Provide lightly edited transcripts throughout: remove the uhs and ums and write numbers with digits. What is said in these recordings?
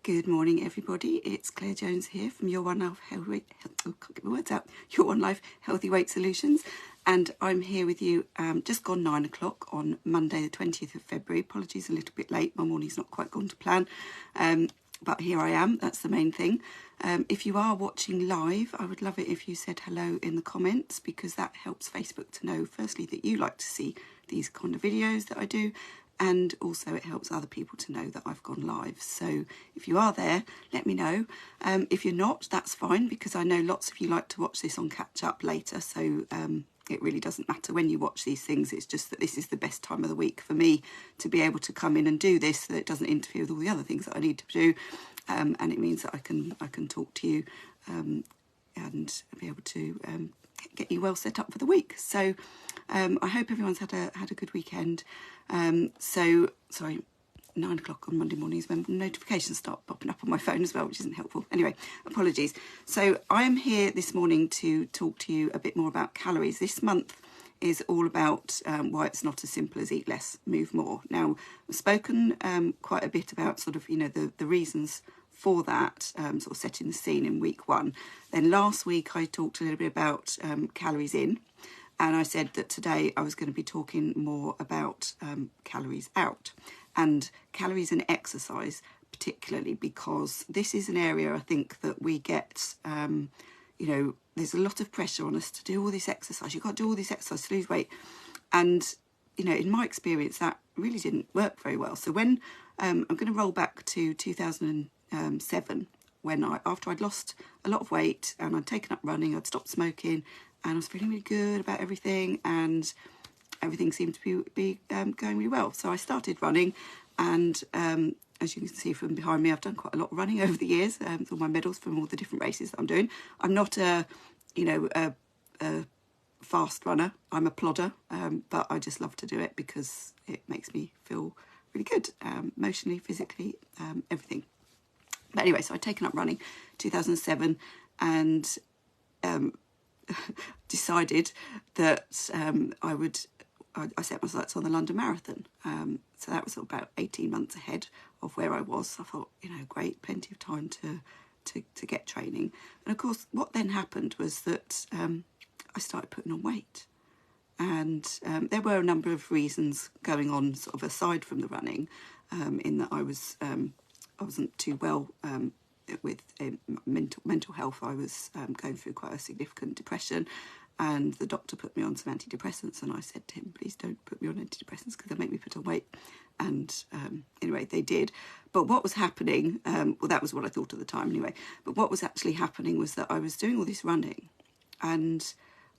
Good morning, everybody. It's Claire Jones here from Your One Life Your One Life Healthy Weight Solutions, and I'm here with you. Just gone 9 o'clock on Monday, the 20th of February. Apologies, a little bit late. My morning's not quite gone to plan, but here I am. That's the main thing. If you are watching live, I would love it if you said hello in the comments, because that helps Facebook to know, firstly, that you like to see these kind of videos that I do, and also it helps other people to know that I've gone live. So if you are there, let me know. If you're not, that's fine, because I know lots of you like to watch this on catch up later, so it really doesn't matter when you watch these things. It's just that this is the best time of the week for me to be able to come in and do this, so that it doesn't interfere with all the other things that I need to do, and it means that I can talk to you and be able to get you well set up for the week. So I hope everyone's had a good weekend. So sorry, 9 o'clock on Monday mornings when notifications start popping up on my phone as well, which isn't helpful. Anyway, apologies. So I am here this morning to talk to you a bit more about calories. This month is all about why it's not as simple as eat less, move more. Now, I've spoken quite a bit about sort of, the reasons for that, sort of setting the scene in week one. Then last week I talked a little bit about calories in, and I said that today I was going to be talking more about calories out, and calories and exercise particularly, because this is an area I think that we get, there's a lot of pressure on us to do all this exercise. You've got to do all this exercise to lose weight. And, in my experience, that really didn't work very well. So when I'm going to roll back to 2007, when after I'd lost a lot of weight and I'd taken up running, I'd stopped smoking, and I was feeling really good about everything, and everything seemed to be going really well. So I started running, and as you can see from behind me, I've done quite a lot of running over the years, all my medals from all the different races that I'm doing. I'm not a fast runner. I'm a plodder, but I just love to do it because it makes me feel really good, emotionally, physically, everything. But anyway, so I'd taken up running 2007 and decided that I set my sights on the London Marathon. So that was about 18 months ahead of where I was. I thought, great, plenty of time to get training. And of course, what then happened was that I started putting on weight. And there were a number of reasons going on, sort of aside from the running, in that I wasn't too well with mental health. I was going through quite a significant depression, and the doctor put me on some antidepressants, and I said to him, please don't put me on antidepressants because they'll make me put on weight. And anyway, they did. But what was happening, well, that was what I thought at the time anyway, but what was actually happening was that I was doing all this running and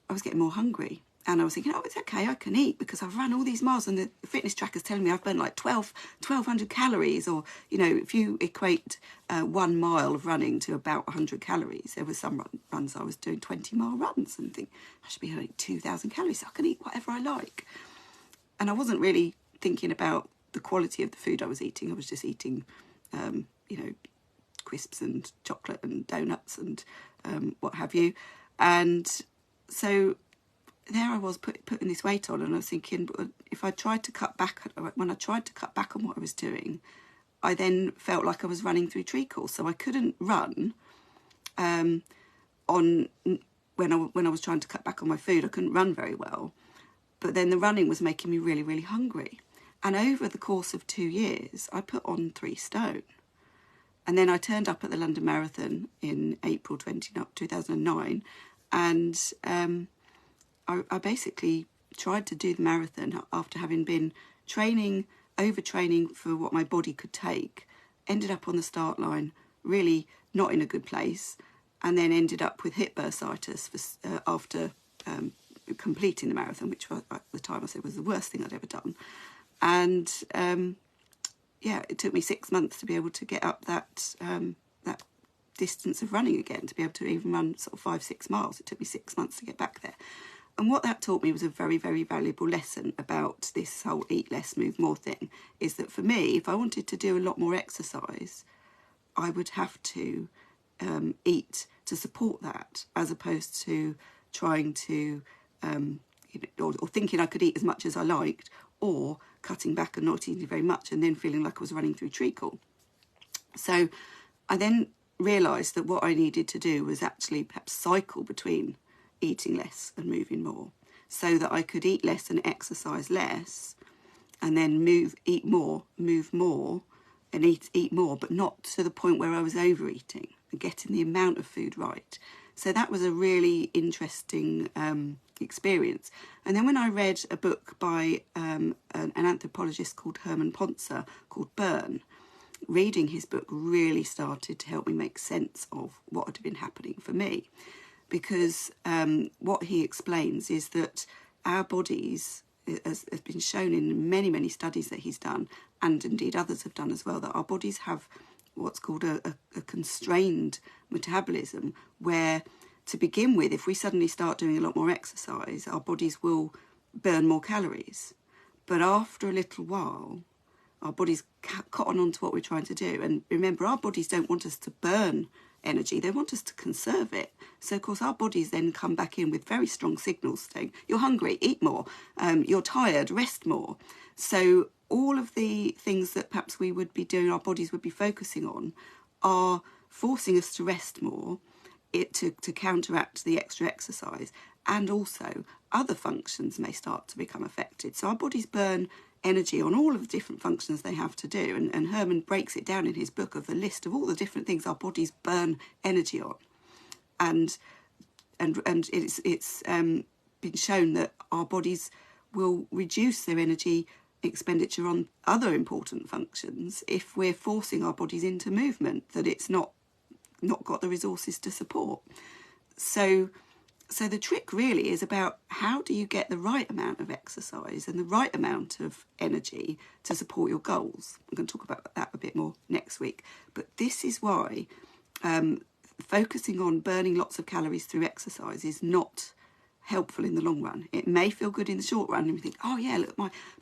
I was getting more hungry. And I was thinking, it's okay, I can eat because I've run all these miles, and the fitness tracker's telling me I've burnt like 1,200 calories, or, if you equate 1 mile of running to about 100 calories, there were some runs I was doing 20-mile runs and think I should be eating 2,000 calories, so I can eat whatever I like. And I wasn't really thinking about the quality of the food I was eating. I was just eating, crisps and chocolate and donuts and what have you. And so there I was putting this weight on, and I was thinking, if I tried to cut back, when I tried to cut back on what I was doing, I then felt like I was running through treacle. So I couldn't run when I was trying to cut back on my food. I couldn't run very well. But then the running was making me really, really hungry. And over the course of 2 years, I put on 3 stone. And then I turned up at the London Marathon in April 2009, and I basically tried to do the marathon after having been overtraining for what my body could take, ended up on the start line really not in a good place, and then ended up with hip bursitis after completing the marathon, which at the time I said was the worst thing I'd ever done. And it took me 6 months to be able to get up that distance of running again, to be able to even run sort of 5-6 miles. It took me 6 months to get back there. And what that taught me was a very, very valuable lesson about this whole eat less, move more thing, is that for me, if I wanted to do a lot more exercise, I would have to eat to support that, as opposed to trying to, or thinking I could eat as much as I liked, or cutting back and not eating very much and then feeling like I was running through treacle. So I then realised that what I needed to do was actually perhaps cycle between eating less and moving more, so that I could eat less and exercise less, and then eat more, move more, and eat more, but not to the point where I was overeating and getting the amount of food right. So that was a really interesting experience. And then when I read a book by an anthropologist called Herman Pontzer called Burn, reading his book really started to help me make sense of what had been happening for me. Because what he explains is that our bodies, as has been shown in many, many studies that he's done, and indeed others have done as well, that our bodies have what's called a constrained metabolism, where to begin with, if we suddenly start doing a lot more exercise, our bodies will burn more calories. But after a little while, our bodies cotton on to what we're trying to do. And remember, our bodies don't want us to burn energy, they want us to conserve it. So of course our bodies then come back in with very strong signals saying, you're hungry, eat more, you're tired, rest more. So all of the things that perhaps we would be doing, our bodies would be focusing on, are forcing us to rest more, to counteract the extra exercise, and also other functions may start to become affected. So our bodies burn energy on all of the different functions they have to do, and Herman breaks it down in his book of the list of all the different things our bodies burn energy on, and it's been shown that our bodies will reduce their energy expenditure on other important functions if we're forcing our bodies into movement that it's not got the resources to support. So the trick really is about how do you get the right amount of exercise and the right amount of energy to support your goals. I'm going to talk about that a bit more next week. But this is why focusing on burning lots of calories through exercise is not helpful in the long run. It may feel good in the short run, and you think, oh yeah, look,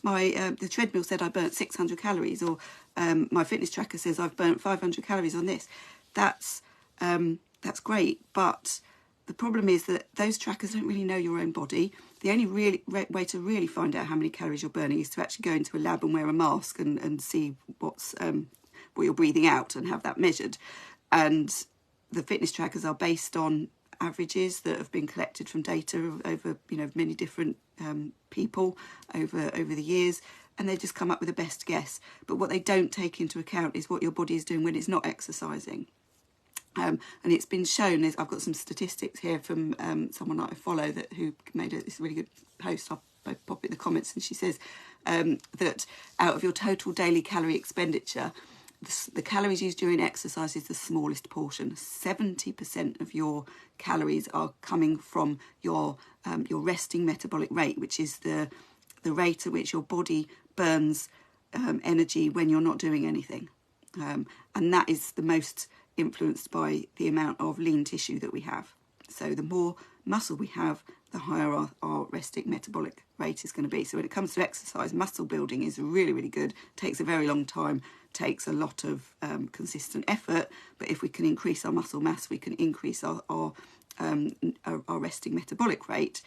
the treadmill said I burnt 600 calories, or my fitness tracker says I've burnt 500 calories on this. That's great, but the problem is that those trackers don't really know your own body. The only way to really find out how many calories you're burning is to actually go into a lab and wear a mask and see what you're breathing out and have that measured. And the fitness trackers are based on averages that have been collected from data over many different people over the years, and they just come up with a best guess. But what they don't take into account is what your body is doing when it's not exercising. And it's been shown, I've got some statistics here from someone that I follow who made this really good post. I'll pop it in the comments, and she says that out of your total daily calorie expenditure, the calories used during exercise is the smallest portion. 70% of your calories are coming from your resting metabolic rate, which is the rate at which your body burns energy when you're not doing anything. And that is the most influenced by the amount of lean tissue that we have. So the more muscle we have, the higher our resting metabolic rate is going to be. So when it comes to exercise, muscle building is really, really good. Takes a very long time, takes a lot of consistent effort. But if we can increase our muscle mass, we can increase our resting metabolic rate.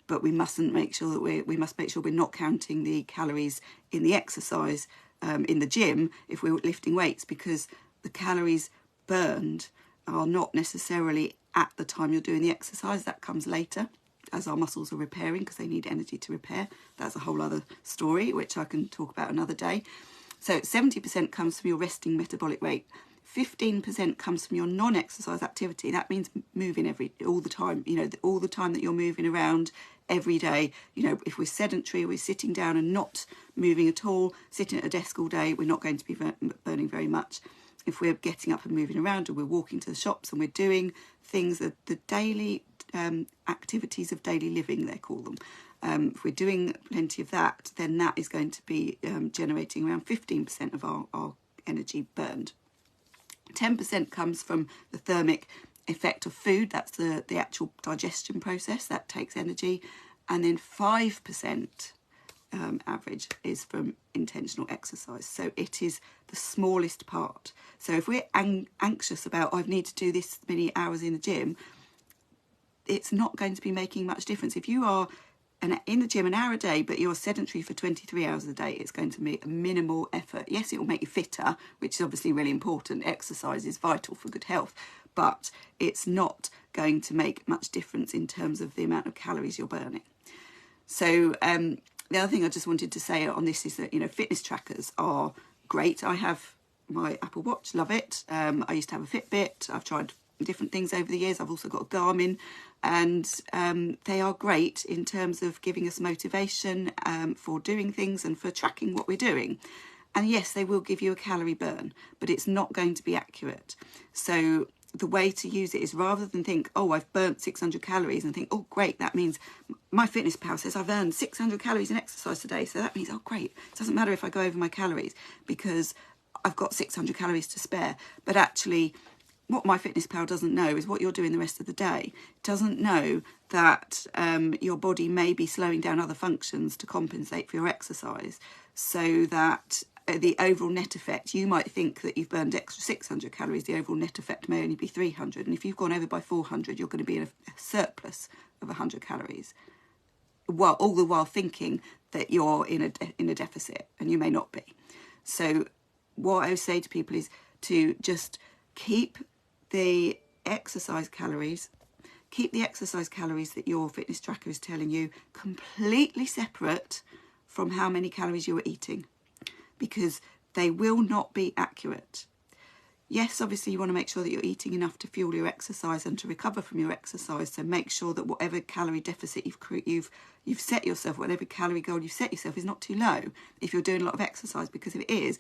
But we must make sure we're not counting the calories in the exercise in the gym if we're lifting weights, because the calories burned are not necessarily at the time you're doing the exercise. That comes later as our muscles are repairing, because they need energy to repair. That's a whole other story which I can talk about another day. So 70% comes from your resting metabolic rate. 15% comes from your non-exercise activity. That means moving all the time, all the time that you're moving around every day. If we're sedentary, we're sitting down and not moving at all, sitting at a desk all day, we're not going to be burning very much. If we're getting up and moving around, or we're walking to the shops and we're doing things, the daily activities of daily living, they call them. If we're doing plenty of that, then that is going to be generating around 15% of our energy burned. 10% comes from the thermic effect of food. That's the actual digestion process that takes energy. And then 5% average is from intentional exercise. So it is the smallest part. So if we're anxious about, I need to do this many hours in the gym, it's not going to be making much difference. If you are in the gym an hour a day, but you're sedentary for 23 hours a day, it's going to be a minimal effort. Yes, it will make you fitter, which is obviously really important. Exercise is vital for good health, but it's not going to make much difference in terms of the amount of calories you're burning. So the other thing I just wanted to say on this is that, fitness trackers are great. I have my Apple Watch, love it. I used to have a Fitbit. I've tried different things over the years. I've also got a Garmin, and they are great in terms of giving us motivation for doing things and for tracking what we're doing. And yes, they will give you a calorie burn, but it's not going to be accurate. So the way to use it is, rather than think, oh, I've burnt 600 calories, and think, oh, great, that means my Fitness Pal says I've earned 600 calories in exercise today. So that means, oh, great, it doesn't matter if I go over my calories because I've got 600 calories to spare. But actually, what my Fitness Pal doesn't know is what you're doing the rest of the day. It doesn't know that your body may be slowing down other functions to compensate for your exercise, so that the overall net effect, you might think that you've burned extra 600 calories, the overall net effect may only be 300. And if you've gone over by 400, you're going to be in a surplus of 100 calories. All the while thinking that you're in a deficit, and you may not be. So what I would say to people is to just keep the exercise calories that your fitness tracker is telling you completely separate from how many calories you are eating, because they will not be accurate. Yes, obviously you want to make sure that you're eating enough to fuel your exercise and to recover from your exercise. So make sure that whatever calorie deficit you've set yourself, whatever calorie goal you've set yourself, is not too low if you're doing a lot of exercise, because if it is,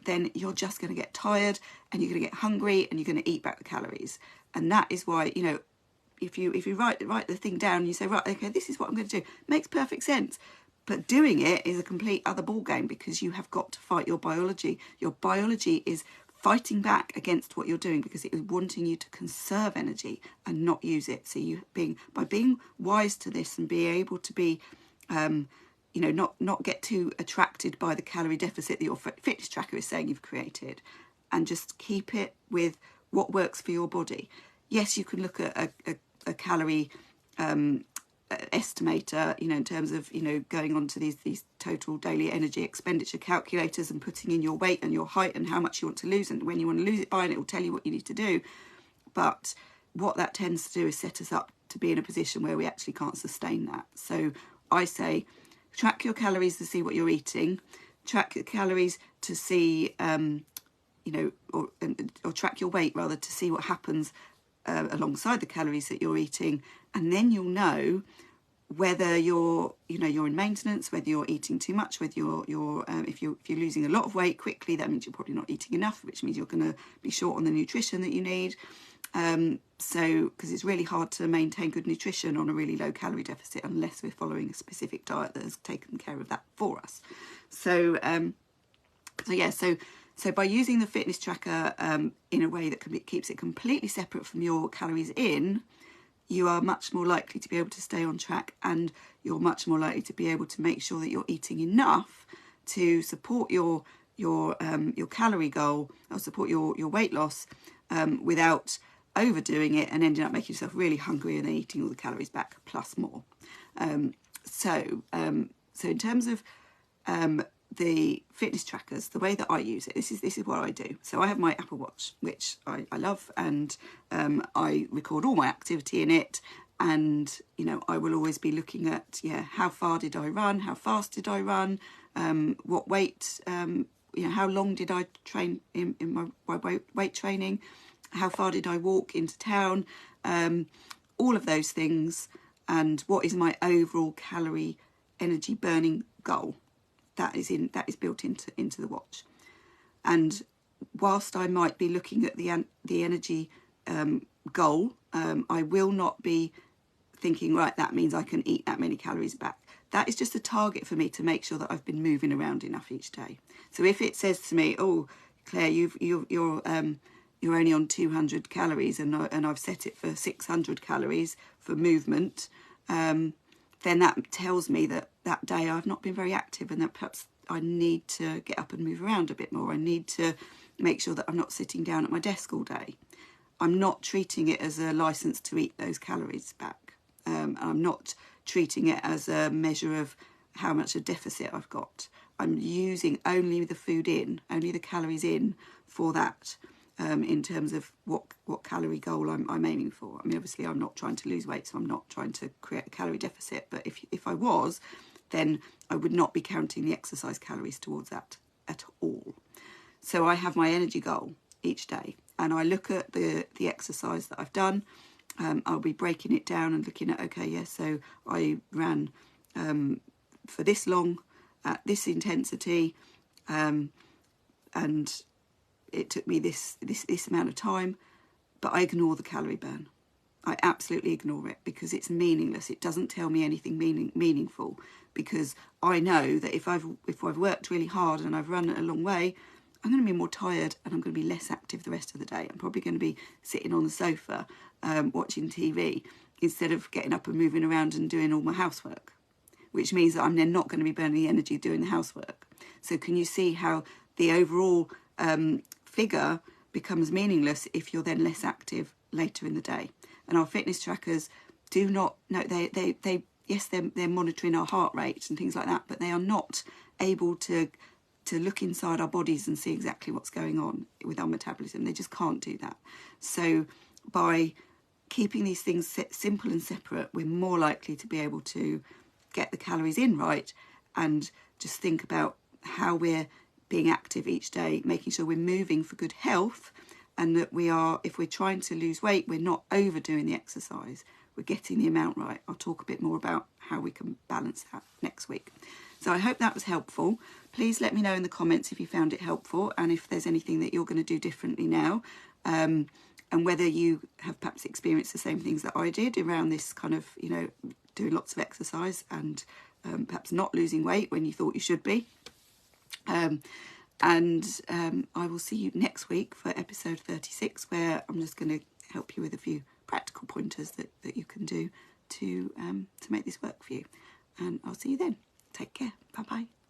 then you're just going to get tired and you're going to get hungry and you're going to eat back the calories. And that is why, if you write the thing down and you say, right, okay, this is what I'm going to do, it makes perfect sense. But doing it is a complete other ball game, because you have got to fight your biology. Your biology is fighting back against what you're doing because it is wanting you to conserve energy and not use it. So by being wise to this and being able to be not get too attracted by the calorie deficit that your fitness tracker is saying you've created, and just keep it with what works for your body. Yes, you can look at a calorie estimator, in terms of, going on to these total daily energy expenditure calculators and putting in your weight and your height and how much you want to lose and when you want to lose it by, and it will tell you what you need to do. But what that tends to do is set us up to be in a position where we actually can't sustain that. So I say, track your calories to see what you're eating, track your calories to see, or track your weight rather, to see what happens alongside the calories that you're eating, and then you'll know whether you're in maintenance, whether you're eating too much, whether if you're losing a lot of weight quickly, that means you're probably not eating enough, which means you're going to be short on the nutrition that you need. Because it's really hard to maintain good nutrition on a really low calorie deficit unless we're following a specific diet that has taken care of that for us. So by using the fitness tracker in a way that keeps it completely separate from your calories in, you are much more likely to be able to stay on track, and you're much more likely to be able to make sure that you're eating enough to support your calorie goal, or support your weight loss, without overdoing it and ending up making yourself really hungry and then eating all the calories back plus more. So in terms of the fitness trackers, the way that I use it, this is what I do. So I have my Apple Watch, which I love, and I record all my activity in it. And I will always be looking at how far did I run, how fast did I run, what weight, how long did I train in my weight training, how far did I walk into town, all of those things, and what is my overall calorie energy burning goal. That is built into the watch. And whilst I might be looking at the energy goal, I will not be thinking, right, that means I can eat that many calories back. That is just a target for me to make sure that I've been moving around enough each day. So if it says to me, oh, Claire, you're only on 200 calories and I've set it for 600 calories for movement, then that tells me that day I've not been very active, and that perhaps I need to get up and move around a bit more. I need to make sure that I'm not sitting down at my desk all day. I'm not treating it as a license to eat those calories back. I'm not treating it as a measure of how much a deficit I've got. I'm using only the food in, only the calories in for that, in terms of what calorie goal I'm aiming for. I mean, obviously I'm not trying to lose weight, so I'm not trying to create a calorie deficit, but if I was, then I would not be counting the exercise calories towards that at all. So I have my energy goal each day, and I look at the exercise that I've done. I'll be breaking it down and looking at, okay, yes, so I ran for this long at this intensity, and it took me this amount of time, but I ignore the calorie burn. I absolutely ignore it because it's meaningless. It doesn't tell me anything meaningful, because I know that if I've worked really hard and I've run a long way, I'm going to be more tired and I'm going to be less active the rest of the day. I'm probably going to be sitting on the sofa watching TV instead of getting up and moving around and doing all my housework, which means that I'm then not going to be burning the energy doing the housework. So can you see how the overall figure becomes meaningless if you're then less active later in the day? And our fitness trackers do not, no, they yes, they're monitoring our heart rate and things like that, but they are not able to look inside our bodies and see exactly what's going on with our metabolism. They just can't do that. So by keeping these things simple and separate, we're more likely to be able to get the calories in right and just think about how we're being active each day, making sure we're moving for good health, and that we are, if we're trying to lose weight, we're not overdoing the exercise, we're getting the amount right. I'll talk a bit more about how we can balance that next week. So I hope that was helpful. Please let me know in the comments if you found it helpful, and if there's anything that you're going to do differently now, and whether you have perhaps experienced the same things that I did around this kind of, you know, doing lots of exercise and perhaps not losing weight when you thought you should be. I will see you next week for episode 36, where I'm just going to help you with a few practical pointers that you can do to make this work for you. And I'll see you then. Take care. Bye bye.